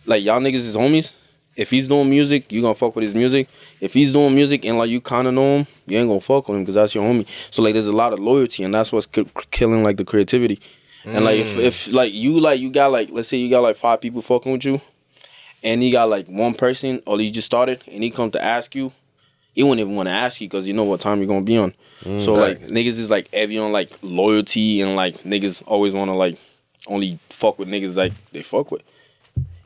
like y'all niggas is homies. If he's doing music, you gonna fuck with his music. If he's doing music and like you kind of know him, you ain't gonna fuck with him because that's your homie. So like, there's a lot of loyalty, and that's what's killing like the creativity. And like if like you got like, let's say you got like 5 people fucking with you, and you got like one person, or you just started, and he come to ask you, he wouldn't even want to ask you because you know what time you're gonna be on. So like niggas is like heavy on like loyalty, and like niggas always want to like only fuck with niggas like they fuck with.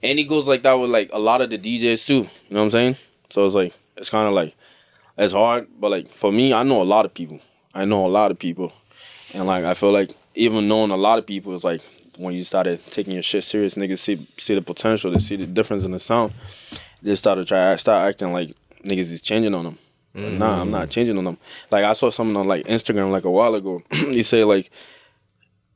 And he goes like that with like a lot of the DJs too. You know what I'm saying? So it's like, it's kind of like, it's hard. But like for me, I know a lot of people. And like I feel like even knowing a lot of people is like when you started taking your shit serious, niggas see the potential, they see the difference in the sound. They start acting like niggas is changing on them. But nah, I'm not changing on them. Like I saw something on like Instagram like a while ago. He said like,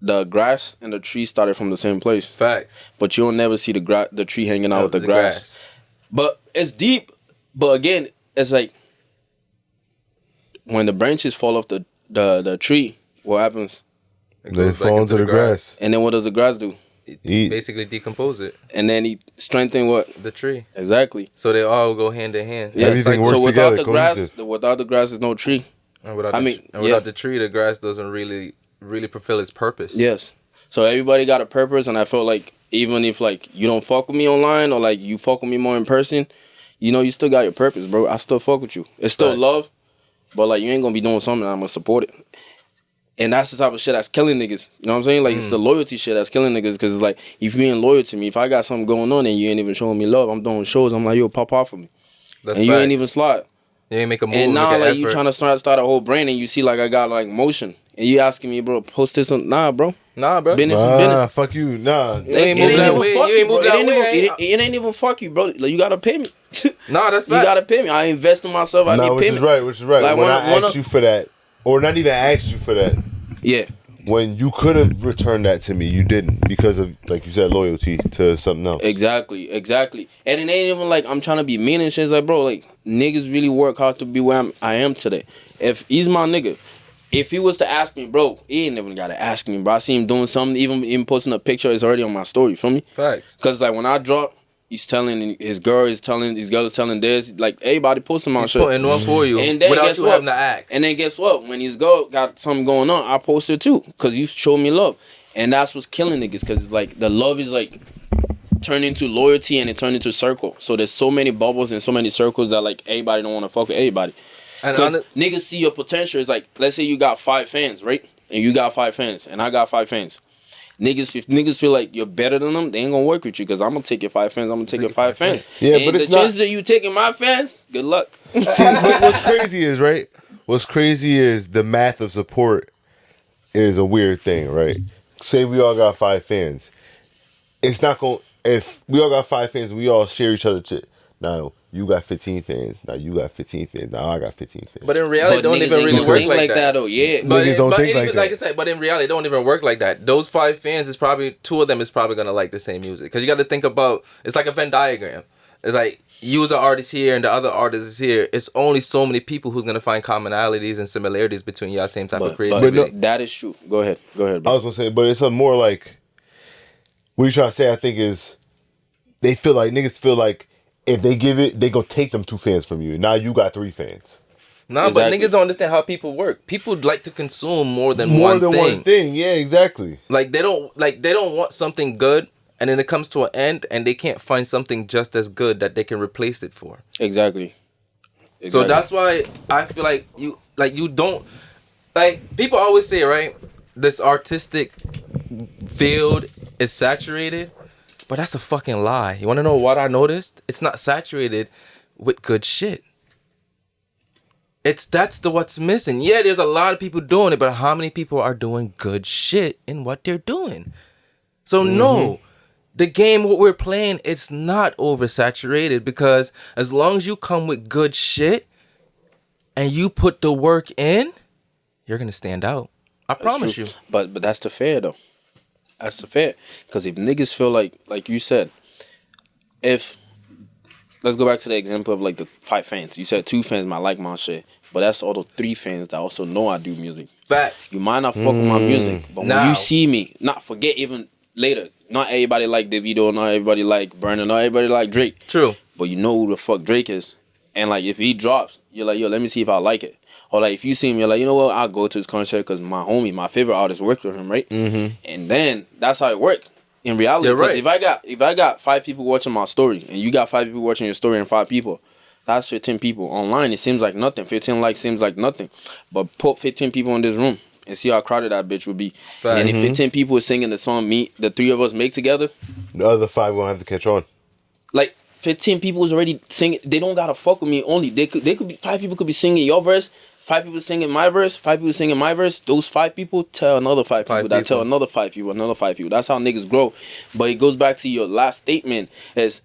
the grass and the tree started from the same place. Facts. But you'll never see the tree hanging out with the grass. But it's deep. But again, it's like when the branches fall off the tree, what happens? They fall into the grass. And then what does the grass do? It basically decompose it. And then he strengthen what? The tree. Exactly. So they all go hand in hand. Yeah, everything works so without together, without the grass, there's no tree. And without the tree, the grass doesn't really fulfill its purpose. Yes. So everybody got a purpose, and I felt like even if like you don't fuck with me online or like you fuck with me more in person, you know, you still got your purpose, bro. I still fuck with you. It's still love, but like you ain't gonna be doing something, I'm gonna support it. And that's the type of shit that's killing niggas. You know what I'm saying? Like it's the loyalty shit that's killing niggas, because it's like if you ain't loyal to me, if I got something going on and you ain't even showing me love, I'm doing shows, I'm like, yo, pop off for me. That's and facts. You ain't even slide. You ain't make a move. And now like you trying to start a whole brand, and you see like I got like motion. And you asking me, bro, post this on... Nah, bro. Business is business. Fuck you. Nah. You ain't moving that way. You ain't moving that way. It ain't even fuck you, bro. Like, you gotta pay me. Nah, that's facts. You gotta pay me. I invest in myself. I need payment. Which is right. Like, when I asked you for that, or not even asked you for that. Yeah. When you could have returned that to me, you didn't, because of, like you said, loyalty to something else. Exactly. And it ain't even like I'm trying to be mean and shit. It's like, bro, like, niggas really work hard to be where I am today. If he's my nigga... If he was to ask me, bro, he ain't never gotta ask me, bro. I see him doing something, even posting a picture, it's already on my story, feel me? Facts. Cause like when I drop, he's telling his girl, his girl is telling this, like everybody posting my shit. He's putting one for you, and then without guess you what? having to ask. And then guess what? When his girl got something going on, I post it too, cause you showed me love, and that's what's killing niggas, cause it's like the love is like turned into loyalty and it turned into circle. So there's so many bubbles and so many circles that like everybody don't want to fuck with everybody. Because niggas see your potential. It's like, let's say you got 5 fans, right? And you got 5 fans, and I got 5 fans. If niggas feel like you're better than them, they ain't gonna work with you, because I'm gonna take your 5 fans, I'm gonna take your 5 fans. Yeah, and but it's the chances of you taking my fans, good luck. See, what's crazy is, right? What's crazy is the math of support is a weird thing, right? Say we all got 5 fans. It's not gonna, if we all got 5 fans, we all share each other's shit. Now, you got 15 fans. Now you got 15 fans. Now I got 15 fans. But in reality, it don't even really work like that. Though, yeah. Niggas don't think like that. Like I said, but in reality, it don't even work like that. Those 5 fans is probably 2 of them is probably gonna like the same music, because you got to think about, it's like a Venn diagram. It's like you as an artist here and the other artist is here. It's only so many people who's gonna find commonalities and similarities between y'all same type of creativity. But that is true. Go ahead, bro. I was gonna say, but it's a more like, what you trying to say? I think is niggas feel like, if they give it, they gonna take them 2 fans from you. Now you got 3 fans. No, exactly. But niggas don't understand how people work. People like to consume more than one thing. Yeah, exactly. Like they don't want something good, and then it comes to an end, and they can't find something just as good that they can replace it for. Exactly. So that's why I feel like you don't, like, people always say, right, this artistic field is saturated. But that's a fucking lie. You want to know what I noticed? It's not saturated with good shit. That's what's missing. Yeah, there's a lot of people doing it, but how many people are doing good shit in what they're doing? So no, the game what we're playing, it's not oversaturated, because as long as you come with good shit and you put the work in, you're gonna stand out. I promise you. But that's the fair though. That's the fair. Because if niggas feel like you said, let's go back to the example of like the 5 fans. You said 2 fans might like my shit, but that's all the 3 fans that also know I do music. Facts. You might not fuck with my music, but when you see me, not forget even later, not everybody like Davido, not everybody like Burner, not everybody like Drake. True. But you know who the fuck Drake is. And like if he drops, you're like, yo, let me see if I like it. Or like if you see him, you're like, you know what, I'll go to his concert because my homie, my favorite artist worked with him, right? Mm-hmm. And then that's how it worked in reality. Because if I got 5 people watching my story and you got 5 people watching your story and 5 people, that's 15 people. Online, it seems like nothing. 15 likes seems like nothing. But put 15 people in this room and see how crowded that bitch would be. Fact. And if 15 people is singing the song the 3 of us make together, the other 5 gonna have to catch on. Like 15 people is already singing. They don't gotta fuck with me only. They could be 5 people could be singing your verse, 5 people singing my verse, 5 people singing my verse. Those 5 people tell another 5 people that tell another 5 people, another 5 people. That's how niggas grow. But it goes back to your last statement is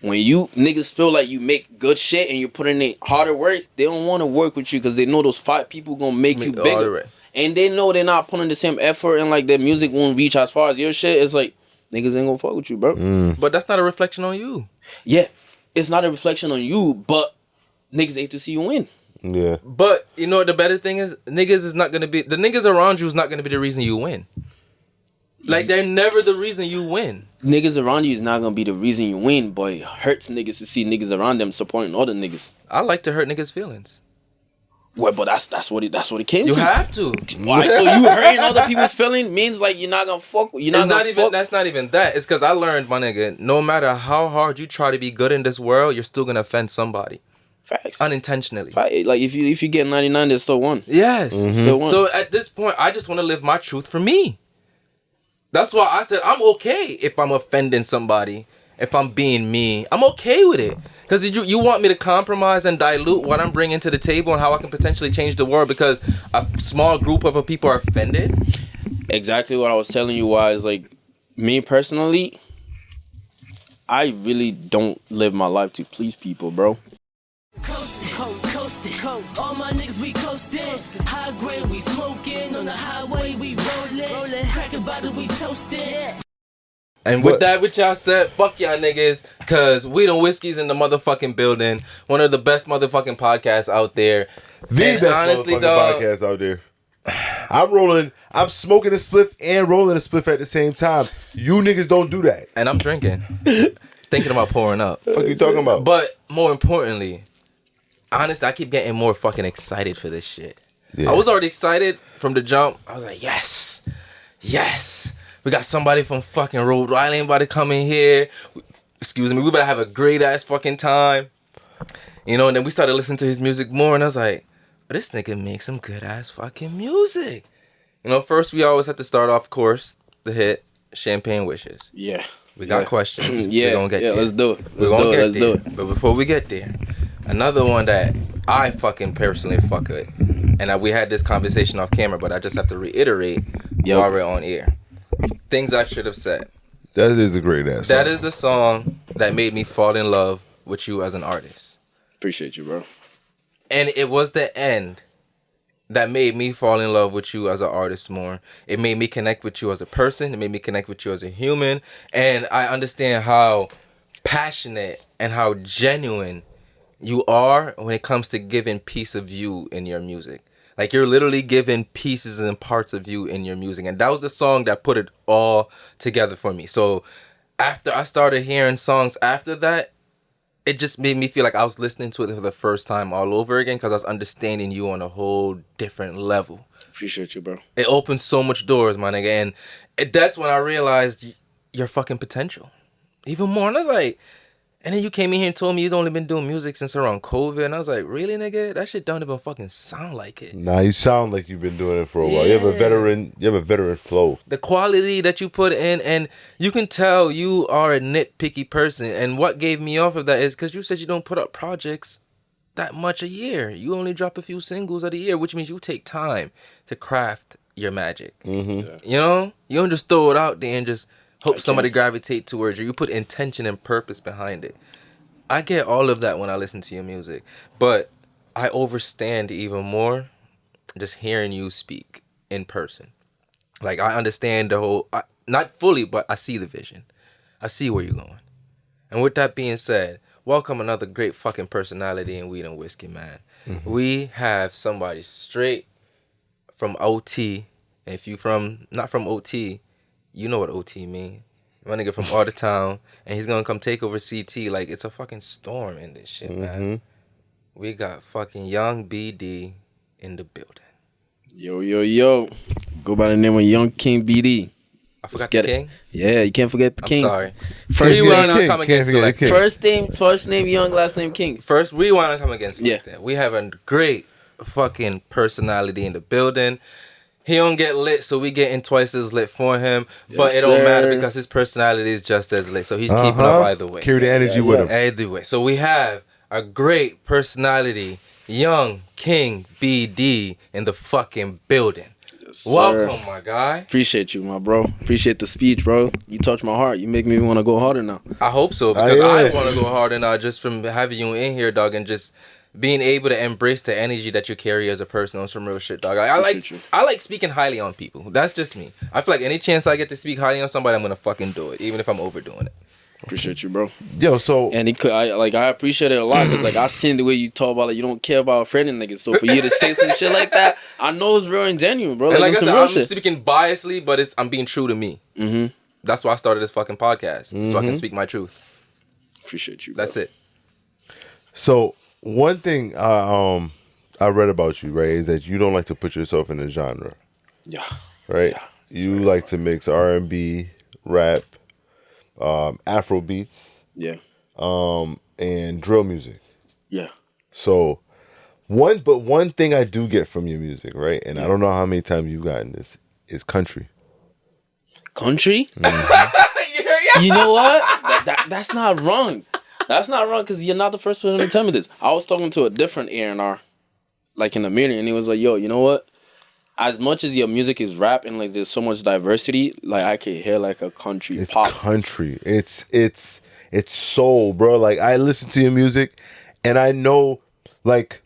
when you niggas feel like you make good shit and you're putting in harder work, they don't want to work with you because they know those 5 people gonna make you bigger. And they know they're not putting the same effort and like their music won't reach as far as your shit. It's like niggas ain't gonna fuck with you, bro. But that's not a reflection on you. Yeah, it's not a reflection on you, but niggas hate to see you win. Yeah. But you know what the better thing is? Niggas is not gonna be the niggas around you is not gonna be the reason you win. Like they're never the reason you win. Niggas around you is not gonna be the reason you win, but it hurts niggas to see niggas around them supporting other niggas. I like to hurt niggas' feelings. Well, but that's what it came to. You have to. Why? So you hurting other people's feelings means like you're not gonna fuck. You're not gonna fuck. That's not even that. It's because I learned, my nigga. No matter how hard you try to be good in this world, you're still gonna offend somebody. Facts. Unintentionally. Like if you get 99, there's still one. Yes. Still one. So at this point, I just want to live my truth for me. That's why I said I'm okay if I'm offending somebody. If I'm being me, I'm okay with it. Because you want me to compromise and dilute what I'm bringing to the table and how I can potentially change the world because a small group of people are offended? Exactly what I was telling you was like, me personally, I really don't live my life to please people, bro. All my niggas we coastin', high grade we smoking, on the highway we rollin', crackin' bottle we toastin'. And with that, what y'all said, fuck y'all niggas, cause We Done Whiskey's in the motherfucking building. One of the best motherfucking podcasts out there. The best honestly, motherfucking podcast out there. I'm smoking a spliff and rolling a spliff at the same time. You niggas don't do that. And I'm drinking. Thinking about pouring up. What the fuck you talking about? But more importantly, honestly, I keep getting more fucking excited for this shit. Yeah. I was already excited from the jump. I was like, yes. We got somebody from fucking Rhode Island about to come in here. Excuse me. We better have a great ass fucking time. You know, and then we started listening to his music more, and I was like, oh, this nigga makes some good ass fucking music. You know, first we always have to start off, of course, the hit Champagne Wishes. Yeah. We got questions. We're gonna get there. Let's do it. Let's do it. But before we get there, another one that I fucking personally fuck with, and we had this conversation off camera, but I just have to reiterate while we're on air. Things I Should Have Said. That is a great ass song. That is the song that made me fall in love with you as an artist. Appreciate you, bro. And it was the end that made me fall in love with you as an artist more. It made me connect with you as a person. It made me connect with you as a human. And I understand how passionate and how genuine you are when it comes to giving piece of you in your music. Like, you're literally giving pieces and parts of you in your music. And that was the song that put it all together for me. So after I started hearing songs after that, it just made me feel like I was listening to it for the first time all over again because I was understanding you on a whole different level. Appreciate you, bro. It opened so much doors, my nigga. And that's when I realized your fucking potential. Even more. And I was like... And then you came in here and told me you'd only been doing music since around COVID. And I was like, really, nigga? That shit don't even fucking sound like it. Nah, you sound like you've been doing it for a while. You have a veteran flow. The quality that you put in, and you can tell you are a nitpicky person. And what gave me off of that is because you said you don't put up projects that much a year. You only drop a few singles of the year, which means you take time to craft your magic. Mm-hmm. You know? You don't just throw it out there and just... hope somebody gravitate towards you. You put intention and purpose behind it. I get all of that when I listen to your music. But I overstand even more just hearing you speak in person. Like, I understand the whole... not fully, but I see the vision. I see where you're going. And with that being said, welcome another great fucking personality in Weed and Whiskey, man. Mm-hmm. We have somebody straight from OT. And if you not from OT... You know what OT mean. My nigga from out of town, and he's gonna come take over CT. Like, it's a fucking storm in this shit, man. We got fucking Young BD in the building. Yo. Go by the name of Young King BD. I forgot the king? Yeah, you can't forget the king. I'm sorry. First rewind King. on come Can't against forget the Select. king. first name Young, last name King. First rewind on come against Select. Yeah. We have a great fucking personality in the building. He don't get lit, so we getting twice as lit for him. But it don't matter because his personality is just as lit. So he's keeping up either way. Carry the energy with him. Either way. So we have a great personality, Young King BD in the fucking building. Welcome, my guy. Appreciate you, my bro. Appreciate the speech, bro. You touch my heart. You make me want to go harder now. I hope so, because I want to go harder now just from having you in here, dog, and just being able to embrace the energy that you carry as a person on some real shit, dog. I like speaking highly on people. That's just me. I feel like any chance I get to speak highly on somebody, I'm gonna fucking do it, even if I'm overdoing it. Appreciate you, bro. Yo, so And I appreciate it a lot because I seen the way you talk about you don't care about offending niggas. So for you to say some shit like that, I know it's real and genuine, bro. And Like, like I some said, real I'm shit. speaking biasly, but I'm being true to me. Mm-hmm. That's why I started this fucking podcast, so I can speak my truth. Appreciate you, bro. That's it. So one thing I read about you, right, is that you don't like to put yourself in a genre, Yeah. right? Yeah, You like to mix R&B, rap, Afro beats, Yeah. and drill music. Yeah. So one thing I do get from your music, right, and I don't know how many times you've gotten this, is country. Country? You know what? That's not wrong. That's not wrong because you're not the first person to tell me this. I was talking to a different A&R, like in the mirror, and he was like, yo, you know what? As much as your music is rap and like there's so much diversity, like I can hear like a country It's pop. country. It's soul, bro. Like I listen to your music, and I know, like,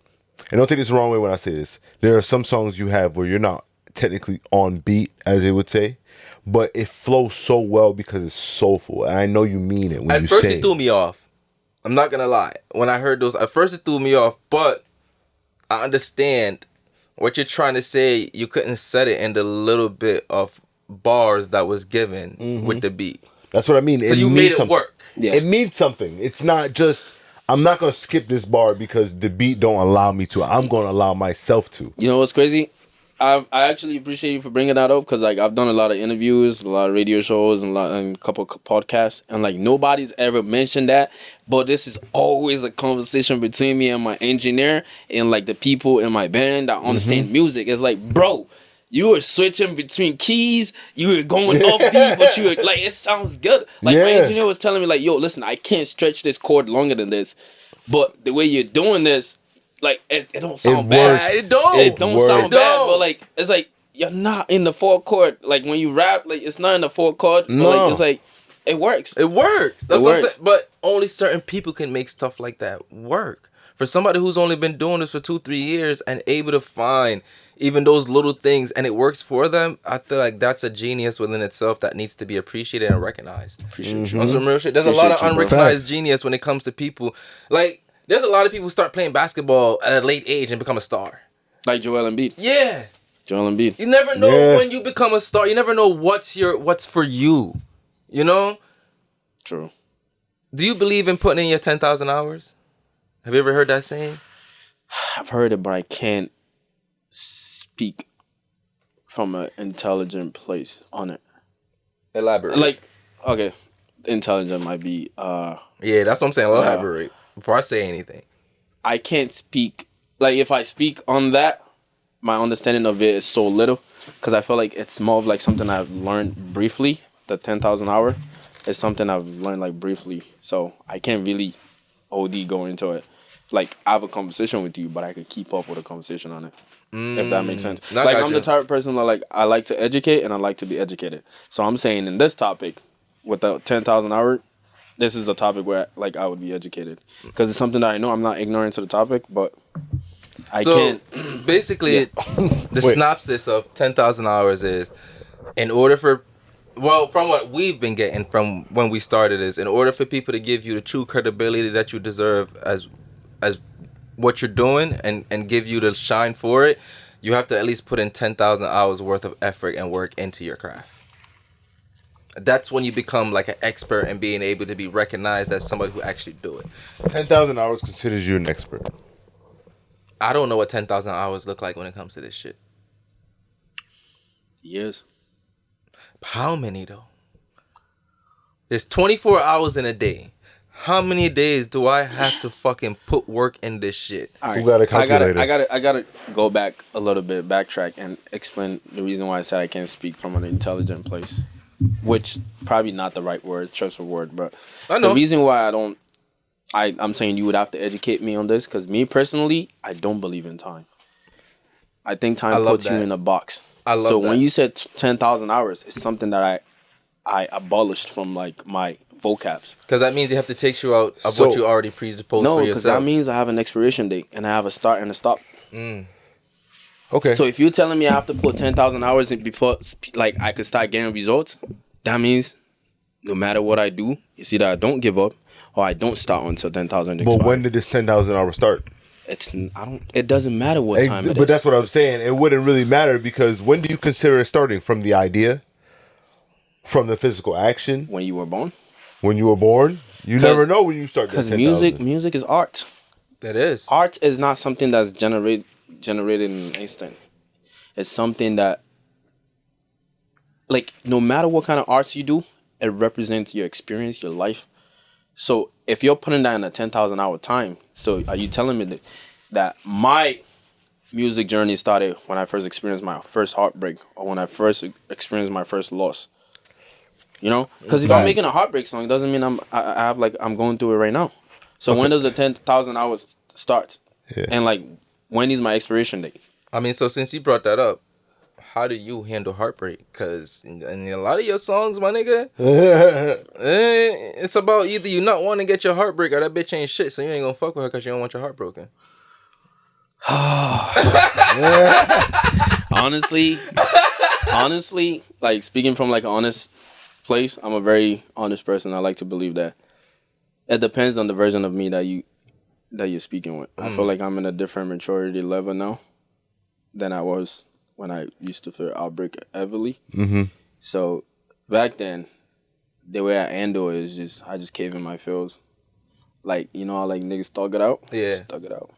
and don't take this the wrong way when I say this. There are some songs you have where you're not technically on beat, as they would say, but it flows so well because it's soulful. And I know you mean it when you At first, say it threw me off. I'm not gonna lie. When I heard those, at first it threw me off, but I understand what you're trying to say. You couldn't set it in the little bit of bars that was given with the beat. That's what I mean. So you made it work. Yeah. It means something. It's not just, I'm not going to skip this bar because the beat don't allow me to. I'm going to allow myself to. You know what's crazy? I actually appreciate you for bringing that up because like I've done a lot of interviews, a lot of radio shows, and a couple podcasts, and like nobody's ever mentioned that. But this is always a conversation between me and my engineer and like the people in my band that understand music. It's like, bro, you were switching between keys, you were going off beat, but you were like, it sounds good. Like my engineer was telling me like, yo, listen, I can't stretch this chord longer than this, but the way you're doing this. Like it don't sound bad. It don't. It don't Word. sound It don't. bad. But like it's like you're not in the four chord. Like when you rap, like it's not in the four chord. But No. like it's like it works. It works. That's It what I'm works. saying. But only certain people can make stuff like that work. For somebody who's only been doing this for 2-3 years and able to find even those little things and it works for them, I feel like that's a genius within itself that needs to be appreciated and recognized. Appreciate you. On some real shit. There's a Appreciate lot of you, bro. unrecognized Facts. genius when it comes to people. Like, there's a lot of people who start playing basketball at a late age and become a star. Like Joel Embiid. Yeah. Joel Embiid. You never know Yeah. when you become a star. You never know what's for you. You know? True. Do you believe in putting in your 10,000 hours? Have you ever heard that saying? I've heard it, but I can't speak from an intelligent place on it. Elaborate. Like, okay, intelligent might be. Yeah, that's what I'm saying. Elaborate before I say anything. I can't speak. Like, if I speak on that, my understanding of it is so little because I feel like it's more of like something I've learned briefly. The 10,000 hour is something I've learned like briefly, so I can't really OD go into it. Like, I have a conversation with you, but I could keep up with a conversation on it. If that makes sense. I Like, got I'm you. the type of person that like I like to educate and I like to be educated. So I'm saying in this topic, with the 10,000 hour, this is a topic where like I would be educated because it's something that I know. I'm not ignorant to the topic, but I can't. Basically, the synopsis of 10,000 hours is, in order for, well, from what we've been getting from when we started, is in order for people to give you the true credibility that you deserve as what you're doing and give you the shine for it, you have to at least put in 10,000 hours worth of effort and work into your craft. That's when you become like an expert and being able to be recognized as somebody who actually do it. 10,000 hours considers you an expert. I don't know what 10,000 hours look like when it comes to this shit. Years. How many though? There's 24 hours in a day. How many days do I have to fucking put work in this shit? All Who got a calculator? I gotta go back a little bit, backtrack, and explain the reason why I said I can't speak from an intelligent place, which probably not the right word, trustful word, but I know. the reason why I'm saying you would have to educate me on this, because me personally, I don't believe in time. I think time puts you in a box. I love so that. when you said 10,000 hours, it's something that I abolished from like my vocabs. Because that means you have to take you out of So- what you already predisposed No, for because yourself. that means I have an expiration date and I have a start and a stop. Okay. So if you're telling me I have to put 10,000 hours in before like I could start getting results, that means no matter what I do, it's either I don't give up or I don't start until 10,000 expires. but when did this 10,000 hours start? It doesn't matter what time it But is. that's what I'm saying. It wouldn't really matter because when do you consider it starting? From the idea? From the physical action? When you were born. When you were born? You never know when you start that Because 10,000. music is art. That is. Art is not something that's generated in an instant. It's something that, like, no matter what kind of arts you do, it represents your experience, your life. So if you're putting that in a 10,000 hour time, so are you telling me that my music journey started when I first experienced my first heartbreak or when I first experienced my first loss? You know, because if I'm making a heartbreak song, it doesn't mean I'm going through it right now. So when does the 10,000 hours start? Yeah. And like, when is my expiration date? I mean, so since you brought that up, how do you handle heartbreak? Because in a lot of your songs, my nigga, it's about either you not want to get your heart break or that bitch ain't shit, so you ain't gonna fuck with her because you don't want your heart broken. Honestly, like speaking from like an honest place, I'm a very honest person. I like to believe that it depends on the version of me that you're speaking with. I feel like I'm in a different maturity level now than I was when I used to feel outbreak heavily. Mm-hmm. So back then, the way I handle it is just I just cave in my feels. Like, you know how like niggas thug it out? Yeah. Just thug it out.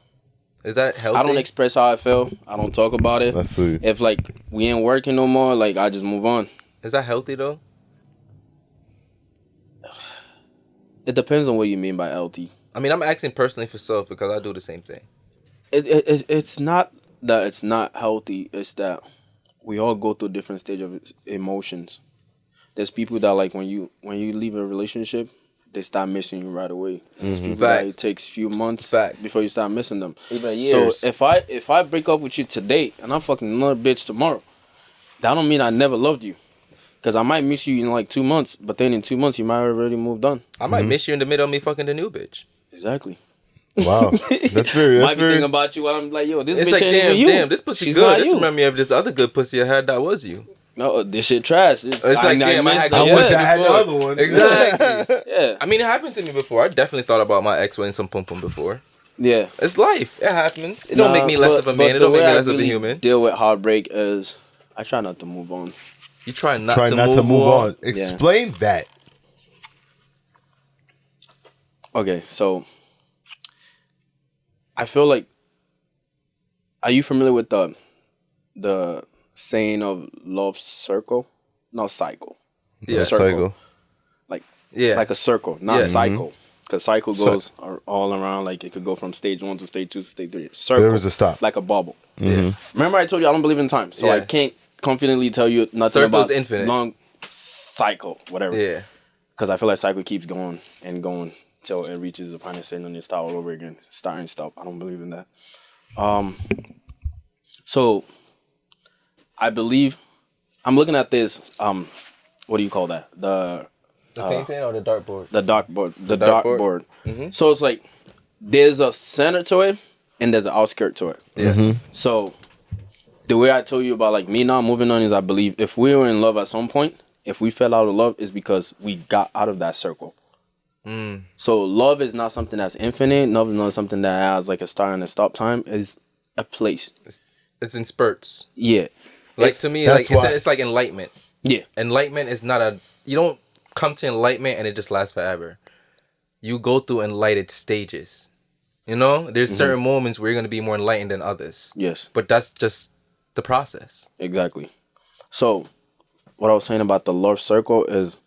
Is that healthy? I don't express how I feel. I don't talk about it. I feel you. If like we ain't working no more, like I just move on. Is that healthy though? It depends on what you mean by LT. I mean, I'm asking personally for self because I do the same thing. It's not that it's not healthy. It's that we all go through different stage of emotions. There's people that like when you leave a relationship, they start missing you right away. There's people that it takes few months before you start missing them. Even years. So if I break up with you today and I'm fucking another bitch tomorrow, that don't mean I never loved you. Because I might miss you in like 2 months, but then in 2 months you might have already moved on. I might miss you in the middle of me fucking the new bitch. Exactly. Wow. That's very... Might be thinking about you while I'm like, yo, this It's bitch like, ain't even you. damn, this pussy She's good. not This you. remind me of this other good pussy I had that was you. No, this shit trash. It's like, damn, I missed had that. good wish pussy I had the before. other one. Exactly. Yeah. I mean, it happened to me before. I definitely thought about my ex wearing some pum pum before. Yeah. It's life. It happens. It don't make me less of a man. It the don't make way me I less of a really human. Deal with heartbreak is I try not to move on. You try not Try to not to move on. Yeah. Explain that. Okay, so I feel like, are you familiar with the saying of love circle? No, cycle. Yeah. Circle. Like Yeah. like a circle, not Yeah. cycle. Because cycle goes all around. Like it could go from stage 1 to stage 2 to stage 3. Circle. There is a stop. Like a bubble. Yeah. Remember I told you I don't believe in time, so I Yeah. can't confidently tell you nothing Circle's about infinite. long cycle, whatever. Yeah. Because I feel like cycle keeps going and going till it reaches the final state and then it start all over again. Start and stop. I don't believe in that. So I believe I'm looking at this. What do you call that? The painting or the dartboard? the dartboard. The dartboard? dartboard. So it's like there's a center to it and there's an outskirt to it. Yeah. So the way I told you about like me not moving on is I believe if we were in love at some point, if we fell out of love, it's because we got out of that circle. So love is not something that's infinite. Love is not something that has like a start and a stop time. It's a place. It's in spurts. Yeah. Like to me, That's like why- it's like enlightenment. Yeah. Enlightenment is not come to enlightenment and it just lasts forever. You go through enlightened stages. You know, there's certain moments where you're gonna be more enlightened than others. Yes. But that's just the process. Exactly. So, what I was saying about the love circle is,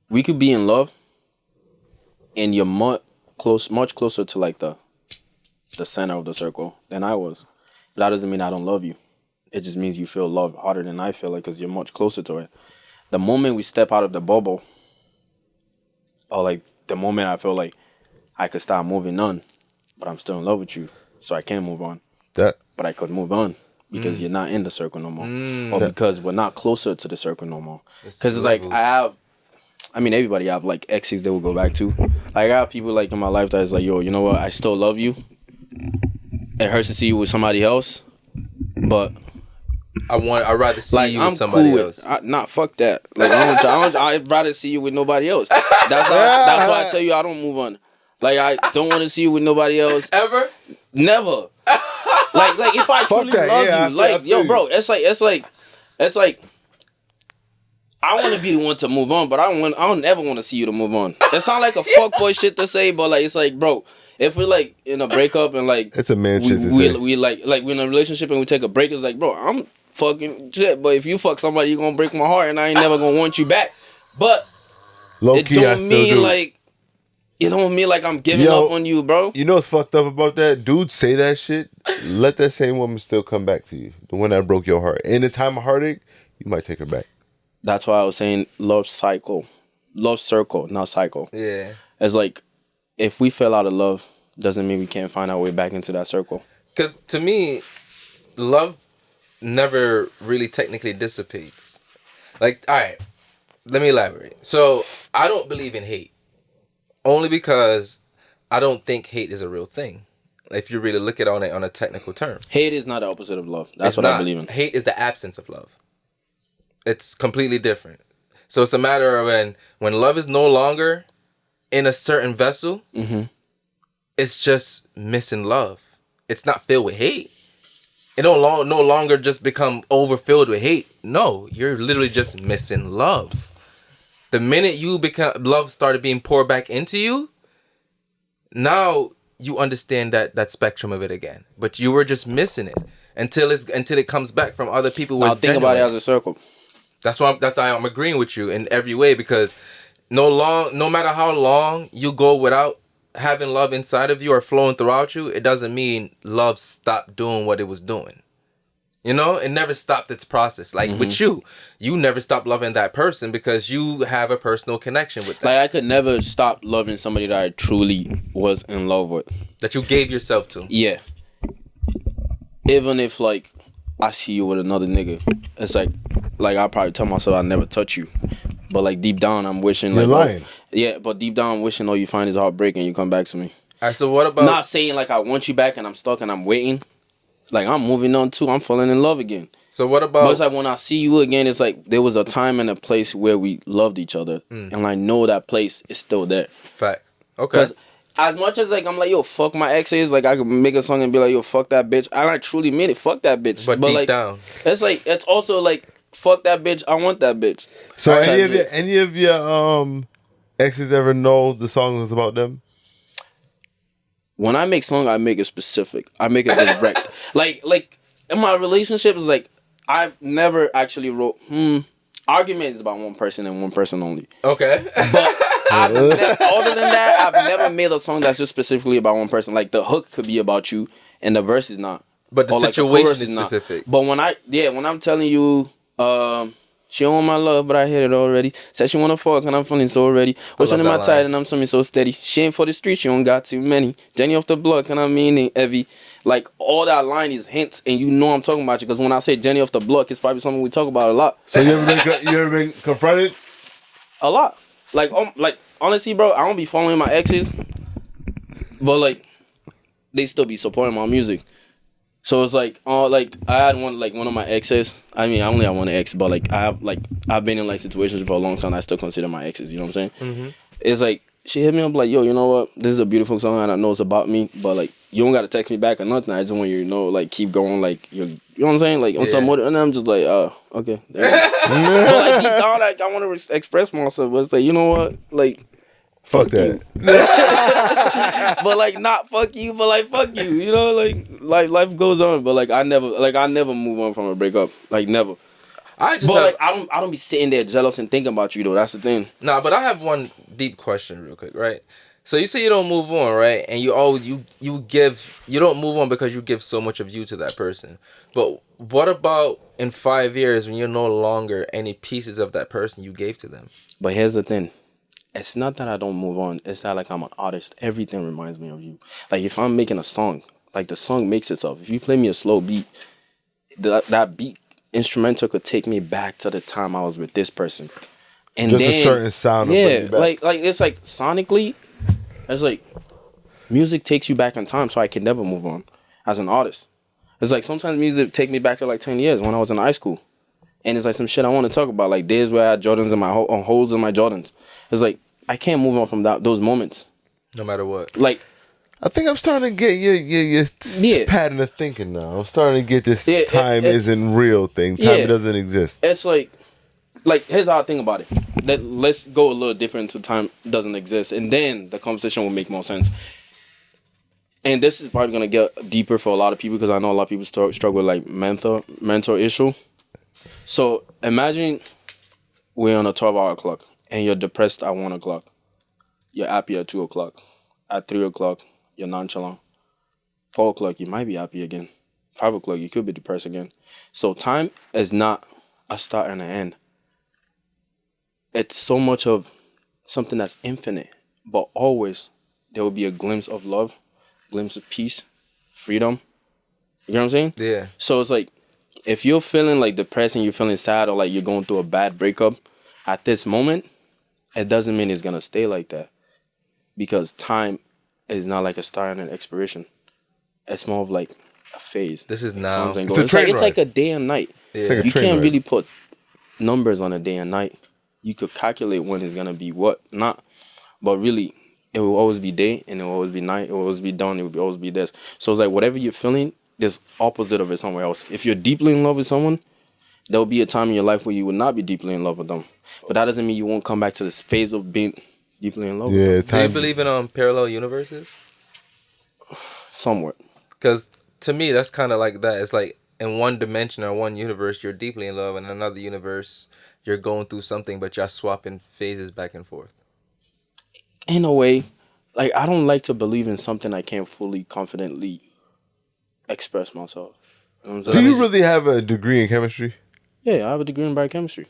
we could be in love, and you're much closer to like the center of the circle than I was. That doesn't mean I don't love you. It just means you feel love harder than I feel it because you're much closer to it. The moment we step out of the bubble, or like the moment I feel like I could start moving on, but I'm still in love with you, so I can't move on. But I could move on because you're not in the circle no more, or because we're not closer to the circle no more. Because it's like everybody have like exes they will go back to. Like, I have people like in my life that is like, yo, you know what? I still love you. It hurts to see you with somebody else, but I'd rather see like, you I'm with somebody cool else. Fuck that. Like, I'd rather see you with nobody else. That's why I tell you I don't move on. Like, I don't want to see you with nobody else Ever? Never. like if I truly love you, like, yo, bro, it's like I want to be the one to move on, but I don't ever want to see you to move on. It sounds like a fuckboy shit to say, but like, it's like, bro, if we're like in a breakup and like it's a man shit to say. We like we're in a relationship and we take a break, it's like, bro, I'm fucking shit, but if you fuck somebody, you're gonna break my heart and I ain't never gonna want you back. But low key, I still do. It don't mean like I'm giving up on you, bro. You know what's fucked up about that? Dudes say that shit. Let that same woman still come back to you. The one that broke your heart. In the time of heartache, you might take her back. That's why I was saying love circle, not cycle. Yeah. It's like, if we fell out of love, doesn't mean we can't find our way back into that circle. Because to me, love never really technically dissipates. Like, all right, let me elaborate. So, I don't believe in hate. Only because I don't think hate is a real thing. If you really look at it on a technical term. Hate is not the opposite of love. That's what I believe in. Hate is the absence of love. It's completely different. So it's a matter of when love is no longer in a certain vessel, it's just missing love. It's not filled with hate. It don't no longer just become overfilled with hate. No, you're literally just missing love. The minute love started being poured back into you, now you understand that spectrum of it again. But you were just missing it until it comes back from other people. Now think about it as a circle. That's why I'm agreeing with you in every way, because no matter how long you go without having love inside of you or flowing throughout you, it doesn't mean love stopped doing what it was doing. You know, it never stopped its process. Like with you never stopped loving that person because you have a personal connection with them. Like, I could never stop loving somebody that I truly was in love with. That you gave yourself to. Yeah. Even if, like, I see you with another nigga, it's like I probably tell myself I'll never touch you. But, like, deep down, I'm wishing, you're like... lying. Yeah, but deep down, I'm wishing all you find is heartbreak and you come back to me. All right, so what about... Not saying, like, I want you back and I'm stuck and I'm waiting. Like, I'm moving on too. I'm falling in love again. So what about... But it's like, when I see you again, it's like there was a time and a place where we loved each other. And I know that place is still there. Fact. Okay. Because as much as, like, I'm like, yo, fuck my exes, like, I could make a song and be like, yo, fuck that bitch. I truly mean it. Fuck that bitch. But deep like, down. It's like, it's also like, fuck that bitch. I want that bitch. So any of your exes ever know the song was about them? When I make song, I make it specific. I make it direct. like in my relationships, like, I've never actually wrote argument is about one person and one person only. Okay. But other than that, I've never made a song that's just specifically about one person. Like, the hook could be about you and the verse is not. But the situation is specific. But when I'm telling you, she don't want my love, but I hit it already. Said she wanna fuck and I'm feeling so ready. What's under my tide and I'm swimming so steady. She ain't for the street, she don't got too many. Jenny off the block and I mean it heavy. Like, all that line is hints and you know I'm talking about you. Because when I say Jenny off the block, it's probably something we talk about a lot. So you ever been confronted? A lot. Like honestly, bro, I don't be following my exes. But, like, they still be supporting my music. So it's like, I had one of my exes. I mean, I only have one ex, but like I've been in like situations for a long time. I still consider my exes. You know what I'm saying? It's like, she hit me up like, yo, you know what? This is a beautiful song and I know it's about me, but like, you don't gotta text me back or nothing. I just want you to know, like, keep going, like, you know what I'm saying, like, on some more, and I'm just like, okay. But like deep down, like, I want to express myself, but it's like, you know what, like, Fuck that. but like not fuck you, but like fuck you, you know, like life goes on, but like I never move on from a breakup, like never. Like I don't be sitting there jealous and thinking about you though. That's the thing. Nah, but I have one deep question real quick, right? So you say you don't move on, right? And you always you don't move on because you give so much of you to that person. But what about in 5 years when you're no longer any pieces of that person you gave to them? But here's the thing. It's not that I don't move on. It's that like I'm an artist. Everything reminds me of you. Like if I'm making a song, like the song makes itself. If you play me a slow beat, that beat instrumental could take me back to the time I was with this person. And just then, a certain sound. Yeah, like it's like sonically, it's like music takes you back in time, so I can never move on as an artist. It's like sometimes music take me back to like 10 years when I was in high school. And it's like some shit I want to talk about, like days where I had Jordans in my holes in my Jordans. It's like I can't move on from those moments, no matter what. Like I think I'm starting to get your pattern of thinking now. I'm starting to get this time isn't real thing. Time doesn't exist. It's like here's how I think about it. Let's go a little different to time doesn't exist, and then the conversation will make more sense. And this is probably gonna get deeper for a lot of people because I know a lot of people struggle with like mental issue. So imagine we're on a 12-hour clock and you're depressed at 1 o'clock. You're happy at 2 o'clock. At 3 o'clock, you're nonchalant. 4 o'clock, you might be happy again. 5 o'clock, you could be depressed again. So time is not a start and an end. It's so much of something that's infinite. But always there will be a glimpse of love, glimpse of peace, freedom. You know what I'm saying? Yeah. So it's like, if you're feeling like depressed and you're feeling sad or like you're going through a bad breakup at this moment, it doesn't mean it's gonna stay like that. Because time is not like a start and an expiration. It's more of like a phase. This is now. It's like a day and night. Yeah. Like you can't really put numbers on a day and night. You could calculate when it's gonna be what, not. But really, it will always be day and it will always be night. It will always be dawn. It will always be this. So it's like whatever you're feeling, there's opposite of it somewhere else. If you're deeply in love with someone, there will be a time in your life where you will not be deeply in love with them. But that doesn't mean you won't come back to this phase of being deeply in love with them. Do you believe in parallel universes? Somewhat. Because to me, that's kind of like that. It's like in one dimension or one universe, you're deeply in love. In another universe, you're going through something, but you're swapping phases back and forth. In a way, like I don't like to believe in something I can't fully, confidently express myself. You know what I'm saying? Do you really have a degree in chemistry? Yeah, I have a degree in biochemistry.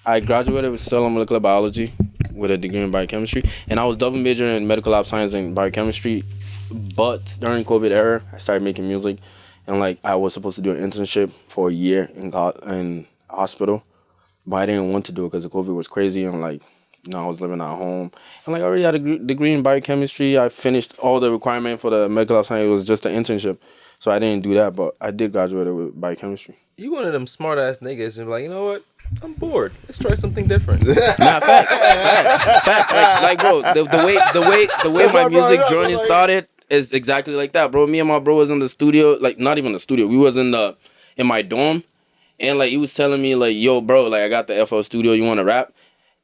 I graduated with cellular molecular biology with a degree in biochemistry, and I was double majoring in medical lab science and biochemistry. But during COVID era, I started making music, and like I was supposed to do an internship for a year in hospital, but I didn't want to do it because the COVID was crazy, and like I was living at home, and like I already had a degree in biochemistry. I finished all the requirement for the medical lab science. It was just an internship, so I didn't do that. But I did graduate with biochemistry. You one of them smart ass niggas and be like, you know what? I'm bored. Let's try something different. Nah, facts. Like, bro, the way my music journey started is exactly like that, bro. Me and my bro was in the studio, like not even the studio. We was in my dorm, and like he was telling me like, yo, bro, like I got the FL studio. You want to rap?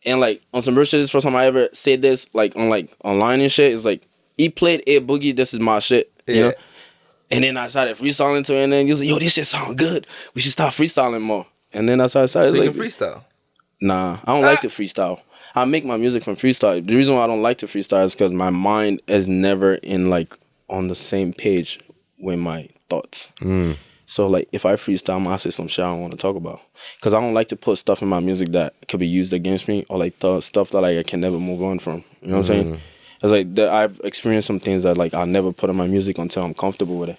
And like on some real shit, this is the first time I ever said this like on like online and shit. It's like he played A Boogie. This is my shit, you know. And then I started freestyling to it, and then he was like, yo, this shit sound good. We should start freestyling more. And then that's how I started. So you like, can freestyle? Nah, I don't like to freestyle. I make my music from freestyle. The reason why I don't like to freestyle is because my mind is never in like on the same page with my thoughts. So like if I freestyle, I'm gonna say some shit I don't want to talk about. Because I don't like to put stuff in my music that could be used against me, or like stuff that like I can never move on from. You know what I'm saying? It's like I've experienced some things that like I'll never put in my music until I'm comfortable with it.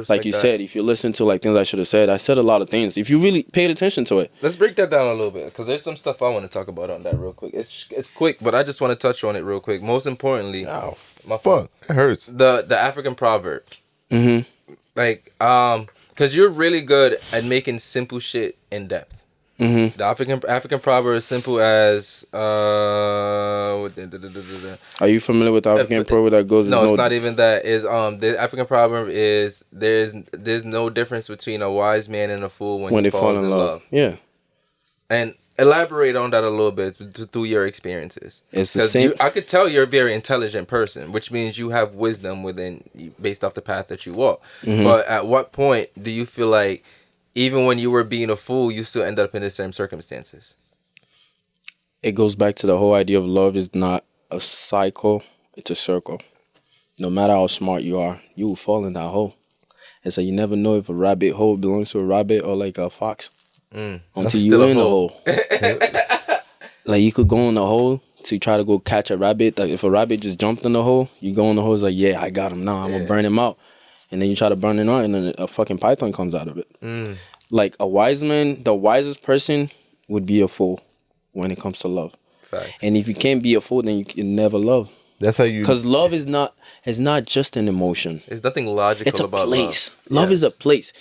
Like you said, if you listen to like things I should have said, I said a lot of things. If you really paid attention to it. Let's break that down a little bit, because there's some stuff I want to talk about on that real quick. It's quick, but I just want to touch on it real quick. Most importantly, my fuck, it hurts. The African proverb. Mm-hmm. Like, because you're really good at making simple shit in depth. The African proverb is simple as Are you familiar with the African proverb that goes? No, it's not even that. Is the African proverb is there's no difference between a wise man and a fool when he falls in love. Yeah. And elaborate on that a little bit through your experiences. It's the same. I could tell you're a very intelligent person, which means you have wisdom within based off the path that you walk. But at what point do you feel like even when you were being a fool, you still end up in the same circumstances? It goes back to the whole idea of love is not a cycle, it's a circle. No matter how smart you are, you will fall in that hole. And so you never know if a rabbit hole belongs to a rabbit or like a fox. Until you're in the hole. Like you could go in the hole to try to go catch a rabbit. Like if a rabbit just jumped in the hole, you go in the hole, it's like, yeah, I got him now. I'm gonna burn him out. And then you try to burn it out and then a fucking python comes out of it. Like a wise man, the wisest person would be a fool when it comes to love. Facts. And if you can't be a fool, then you can never love. That's how you. Because love is not just an emotion. There's nothing logical It's a about place. love. Love is a place.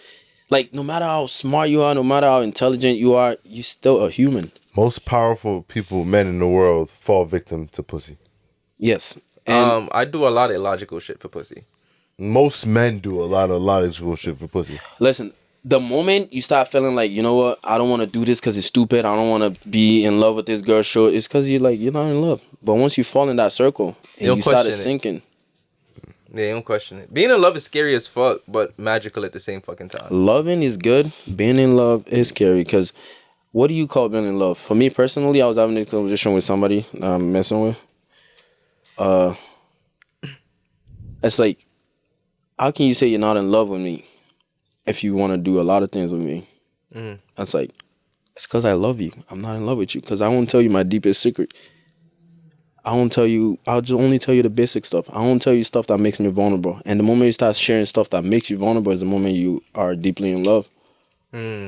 Like no matter how smart you are, no matter how intelligent you are, you're still a human. Most powerful people, men in the world, fall victim to pussy. Yes. And I do a lot of illogical shit for pussy. Most men do a lot of logical shit for pussy. listen, the moment you start feeling like, you know what, I don't want to do this because it's stupid. I don't want to be in love with this girl. Sure, it's because you're not in love. But once you fall in that circle and you started sinking. Yeah, you don't question it. Being in love is scary as fuck, but magical at the same fucking time. Loving is good. Being in love is scary because what do you call being in love? For me personally, I was having a conversation with somebody that I'm messing with. It's like, how can you say you're not in love with me if you want to do a lot of things with me? That's like, it's because I love you. I'm not in love with you because I won't tell you my deepest secret. I'll just only tell you the basic stuff. I won't tell you stuff that makes me vulnerable. And the moment you start sharing stuff that makes you vulnerable is the moment you are deeply in love.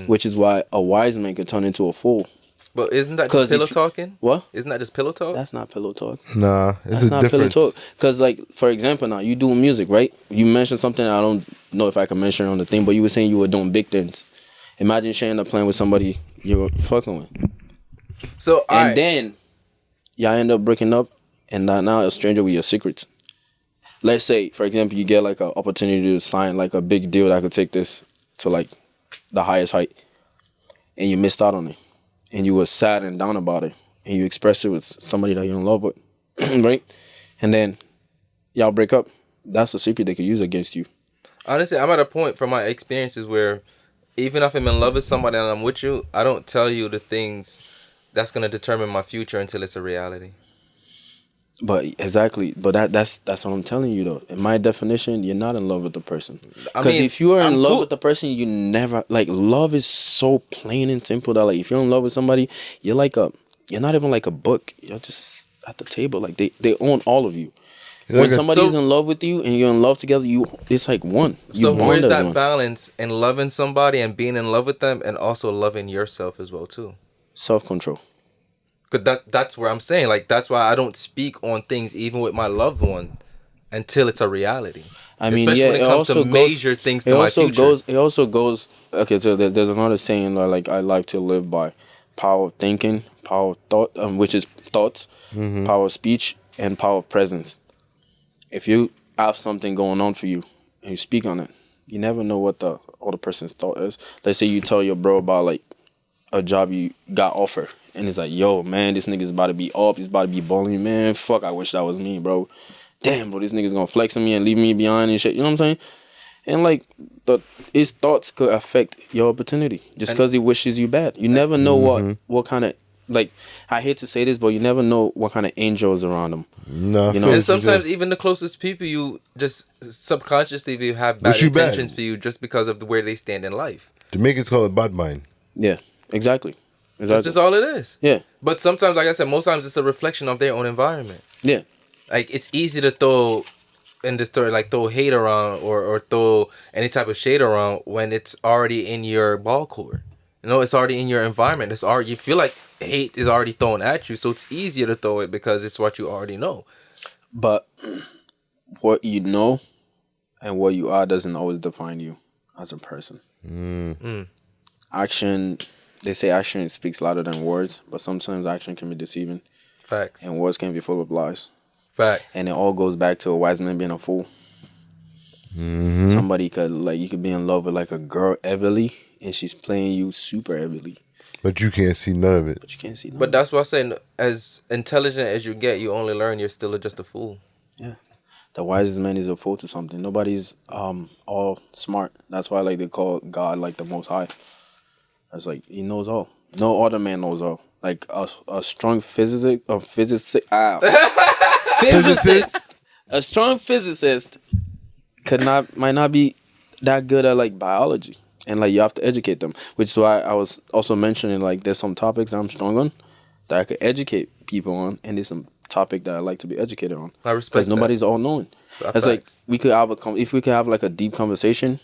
Which is why a wise man can turn into a fool. But isn't that just pillow talking? What? Isn't that just pillow talk? That's not pillow talk. Nah, That's not pillow talk. Because, like, for example, now, you doing music, right? You mentioned something, I don't know if I can mention on the thing, but you were saying you were doing big things. Imagine sharing a plan with somebody you were fucking with. So, then y'all end up breaking up, and now a stranger with your secrets. Let's say, for example, you get, like, an opportunity to sign, like, a big deal that could take this to, like, the highest height, and you missed out on it. And you were sad and down about it. And you expressed it with somebody that you're in love with. Right? And then y'all break up. That's a secret they could use against you. Honestly, I'm at a point from my experiences where even if I'm in love with somebody and I'm with you, I don't tell you the things that's going to determine my future until it's a reality. But exactly. But that's what I'm telling you, though. In my definition, you're not in love with the person. Because if you are in love with the person, you never... Like, love is so plain and simple that, like, if you're in love with somebody, you're not even like a book. You're just at the table. Like, they own all of you. When somebody's in love with you and you're in love together, it's like one. So where's that balance in loving somebody and being in love with them and also loving yourself as well, too? Self-control. Because that's where I'm saying, like, that's why I don't speak on things even with my loved one until it's a reality. I mean, especially yeah, when it comes to major things to my future. It also goes. Okay, so there's another saying that, like, I like to live by: power of thinking, power of thought, which is thoughts, power of speech, and power of presence. If you have something going on for you and you speak on it, you never know what the other person's thought is. Let's say you tell your bro about, like, a job you got offered. And it's like, yo, man, this nigga's about to be up. He's about to be balling. Man, fuck, I wish that was me, bro. Damn, bro, this nigga's gonna flex on me and leave me behind and shit. You know what I'm saying? And, like, his thoughts could affect your opportunity just because he wishes you bad. You never know what kind of, like, I hate to say this, but you never know what kind of angels around him. No, you know? And sometimes even the closest people, you just subconsciously will have bad intentions for you just because of where they stand in life. Jamaicans call it bad mind. Yeah, exactly. That's just all it is. Yeah. But sometimes, like I said, most times it's a reflection of their own environment. Yeah. Like, it's easy to throw in the story, like, throw hate around or throw any type of shade around when it's already in your ball court. You know, it's already in your environment. You feel like hate is already thrown at you, so it's easier to throw it because it's what you already know. But what you know and what you are doesn't always define you as a person. Action They say action speaks louder than words, but sometimes action can be deceiving, Facts. and words can be full of lies. Facts. And it all goes back to a wise man being a fool. Somebody could you could be in love with like a girl heavily, and she's playing you super heavily, But you can't see none of it. but you can't see. But that's what I'm saying. As intelligent as you get, you only learn you're still just a fool. Yeah. The wisest man is a fool to something. Nobody's all smart. That's why like they call God like the Most High. It's like he knows all. No other man knows all. Like a strong physicist, a strong physicist might not be that good at like biology, and like you have to educate them. Which is why I was also mentioning like there's some topics I'm strong on that I could educate people on, and there's some topic that I like to be educated on. I respect because that. nobody's all knowing. It's like we could have if we could have like a deep conversation.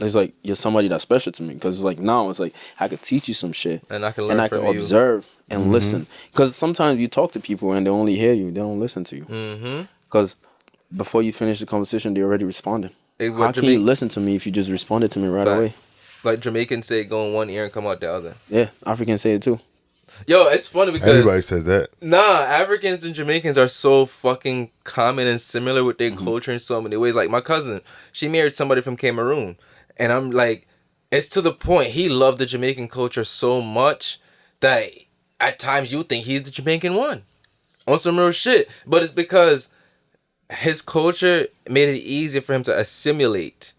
It's like you're somebody that's special to me because it's like now it's like I could teach you some shit and I can learn from you. Observe and listen. Because sometimes you talk to people and they only hear you, they don't listen to you. Because before you finish the conversation, they already responded. How can you listen to me if you just responded to me right away? Like Jamaicans say, go in one ear and come out the other. Yeah, Africans say it too. Yo, it's funny because Everybody says that. Nah, Africans and Jamaicans are so fucking common and similar with their culture in so many ways. Like my cousin, she married somebody from Cameroon. And I'm like, it's to the point he loved the Jamaican culture so much that at times you think he's the Jamaican one. On some real shit. But it's because his culture made it easier for him to assimilate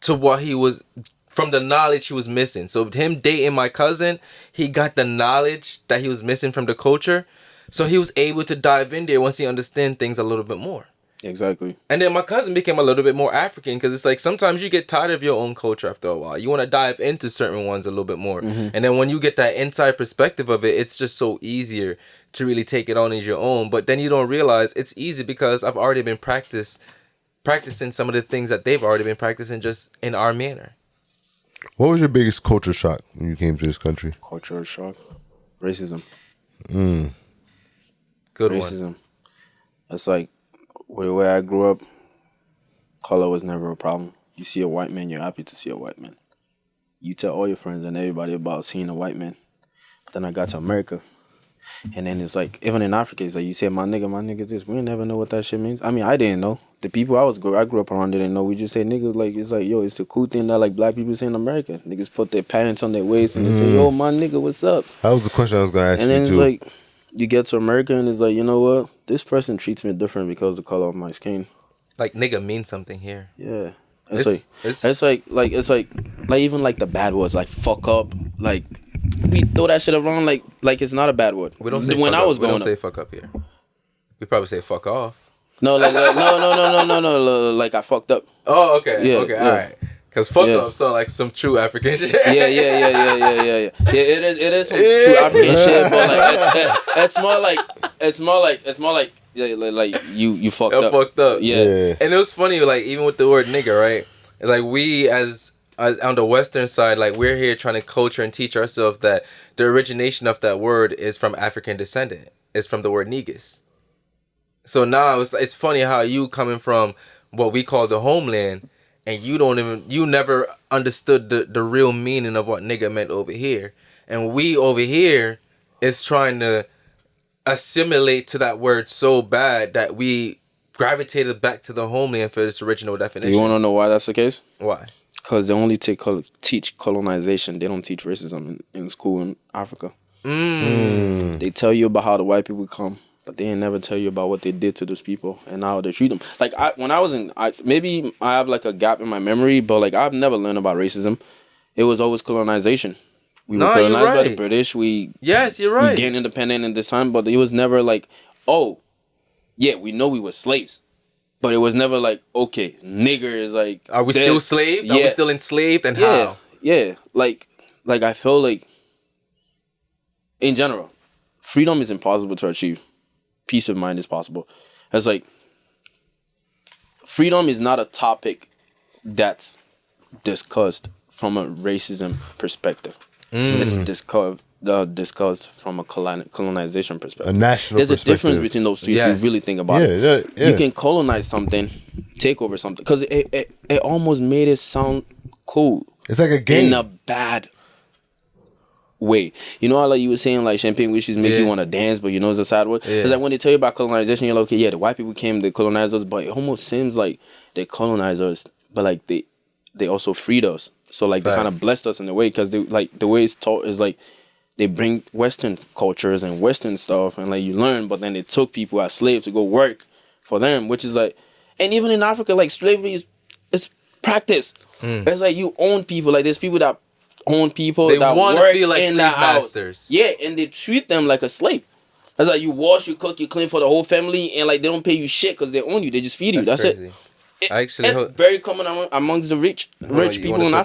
to what he was, from the knowledge he was missing. So him dating my cousin, he got the knowledge that he was missing from the culture. So he was able to dive in there once he understand things a little bit more. Exactly. And then my cousin became a little bit more African because it's like sometimes you get tired of your own culture after a while. You want to dive into certain ones a little bit more. And then when you get that inside perspective of it, it's just so easier to really take it on as your own. But then you don't realize it's easy because I've already been practicing some of the things that they've already been practicing just in our manner. What was your biggest culture shock when you came to this country? Cultural shock. Racism. Good Racism. one. It's like, the way I grew up, color was never a problem. You see a white man, you're happy to see a white man. You tell all your friends and everybody about seeing a white man. But then I got to America. And then it's like, even in Africa, it's like you say, my nigga this. We never know what that shit means. I mean, I didn't know. The people I grew up around didn't know. We just say nigga, like, it's like, yo, it's a cool thing that like black people say in America. Niggas put their pants on their waist and they say, yo, my nigga, what's up? That was the question I was going to ask you And then too. it's like, you get to America and it's like, you know what? This person treats me different because of the color of my skin. Like nigga means something here. Yeah. It's like even like the bad words, like fuck up, like we throw that shit around like it's not a bad word. We don't say when fuck I up. was We growing don't say up. fuck up here. We probably say fuck off. No, no, like I fucked up. Oh, okay. Yeah, okay, yeah. all right. Because fuck Yeah. up sound like some true African shit. Yeah. Yeah, it is some true African shit, but like it's more like yeah, like you fucked up. Fucked up. Yeah. And it was funny, like even with the word nigga, right? It's like we as on the Western side, like we're here trying to culture and teach ourselves that the origination of that word is from African descendant. It's from the word negus. So now it's funny how you coming from what we call the homeland, and you never understood the real meaning of what nigga meant over here. And we over here is trying to assimilate to that word so bad that we gravitated back to the homeland for this original definition. Do you want to know why that's the case? Why? Because they only teach colonization. They don't teach racism in school in Africa. They tell you about how the white people come, but they ain't never tell you about what they did to those people and how they treat them. Like when I was maybe I have like a gap in my memory, but like I've never learned about racism. It was always colonization. We were colonized by the British. Yes, you're right. We gained independence in this time, but it was never like, oh, yeah, we know we were slaves. But it was never like, okay, nigger is like... Are we still enslaved? Yeah. Are we still enslaved? And how? Yeah. Like I feel like, in general, freedom is impossible to achieve. Peace of mind is possible. It's like, freedom is not a topic that's discussed from a racism perspective. It's discussed from a colonization perspective. A national There's perspective. a difference between those two if you really think about it. Yeah. You can colonize something, take over something. Because it almost made it sound cool. It's like a game. In a bad way. You know how like you were saying like champagne wishes make you want to dance, but you know it's a sad word. Yeah. It's like when they tell you about colonization, you're like, okay, yeah, the white people came, they colonized us, but it almost seems like they colonized us, but like they also freed us. So like they kind of blessed us in a way, because they like the way it's taught is like they bring Western cultures and Western stuff, and like you learn, but then they took people as slaves to go work for them, which is like, and even in Africa, like slavery is it's practice. It's like you own people. Like there's people that own people They that want to work feel like in slave the house. masters. Yeah, and they treat them like a slave. It's like you wash, you cook, you clean for the whole family, and like they don't pay you shit because they own you. They just feed you. That's crazy. it. Actually, It's very common amongst the rich you people wanna in switch Africa.